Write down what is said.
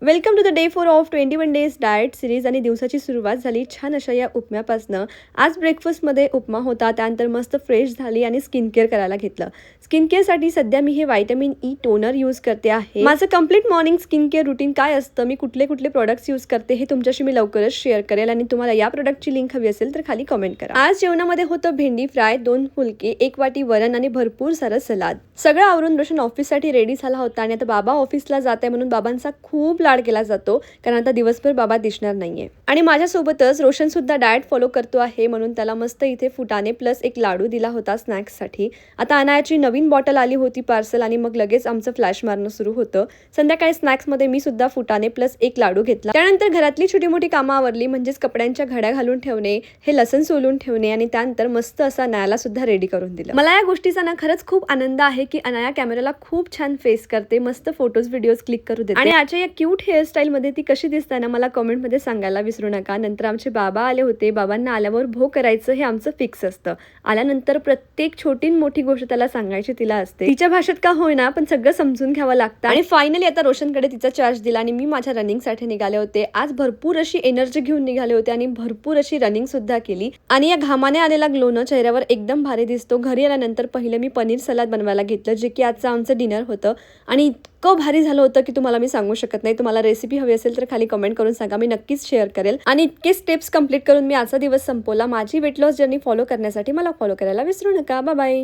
Welcome to the day 4 of 21 days diet series आणि दिवसाची सुरुवात झाली छान अशा या उपम्यापासनं. आज ब्रेकफास्टमध्ये उपमा होता, त्यानंतर मस्त फ्रेश झाली आणि स्किन केअर करायला घेतलं. स्किन केअरसाठी सध्या मी हे व्हिटॅमिन ई टोनर यूज करते आहे. माझं complete morning skin care routine काय असतं, मी कुठले कुठले प्रोडक्ट्स यूज करते हे तुमच्याशी मी लवकरच शेअर करेल आणि तुम्हाला या प्रोडक्टची लिंक हवी असेल तर खाली कमेंट करा. आज जेवणामध्ये होतं भेंडी फ्राय, 2 फुलके, 1 वाटी वरण आणि भरपूर सारं सलाद. सगळं आवरून रोशन ऑफिससाठी रेडी झाला होता आणि आता बाबा ऑफिसला जात आहे म्हणून बाबांचा खूप लाड केला जातो, कारण आता दिवसभर बाबा दिसणार नाहीये. आणि माझ्यासोबतच रोशन सुद्धा डाएट फॉलो करतो आहे म्हणून त्याला मस्त इथे फुटाणे प्लस एक लाडू दिला होता स्नॅक्ससाठी. आता अनायाची नवीन बॉटल आली होती पार्सल आणि मग लगेच आमचं फ्लॅश मारणं सुरू होतं. संध्याकाळी स्नॅक्समध्ये मी सुद्धा फुटाणे प्लस एक लाडू घेतला. त्यानंतर घरातली छोटी मोठी कामं आवरली, म्हणजेच कपड्यांच्या घड्या घालून ठेवणे, हे लसण सोलून ठेवणे आणि त्यानंतर मस्त असा अनायाला सुद्धा रेडी करून दिलं. मला या गोष्टीचा ना खरंच खूप आनंद आहे की अनाया कॅमेराला खूप छान फेस करते, मस्त फोटोज व्हिडिओज क्लिक करू देते आणि आजच्या या क्यूट हेअरस्टाईल मध्ये ती कशी दिसते ना मला कमेंट मध्ये सांगायला विसरू नका. नंतर आमचे बाबा आले होते. बाबांना आल्यावर भोग करायचं हे आमचं फिक्स असतं. आल्यानंतर प्रत्येक छोटी मोठी गोष्ट त्याला सांगायची तिला असते, तिच्या भाषेत का होईना पण सगळं समजून घ्यावं लागतं. आणि फायनली आता रोशनकडे तिचा चार्ज दिला आणि मी माझ्या रनिंग साठी निघाले होते. आज भरपूर अशी एनर्जी घेऊन निघाले होते आणि भरपूर अशी रनिंग सुद्धा केली आणि या घामाने आलेला ग्लोनं चेहऱ्यावर एकदम भारी दिसतो. घरी आल्यानंतर पहिलं मी पनीर सलाद बनवायला घेतलं, जे की आजचं आमचं डिनर होतं आणि इतकं भारी झालं होतं की तुम्हाला मी सांगू शकत नाही. तुम्हाला रेसिपी हवी असेल तर खाली कमेंट करून सांगा, मी नक्कीच शेअर करेल. आणि इतके स्टेप्स कंप्लीट करून मी आजचा दिवस संपवला. माझी वेट लॉस जर्नी फॉलो करण्यासाठी मला फॉलो करायला विसरू नका. Bye bye.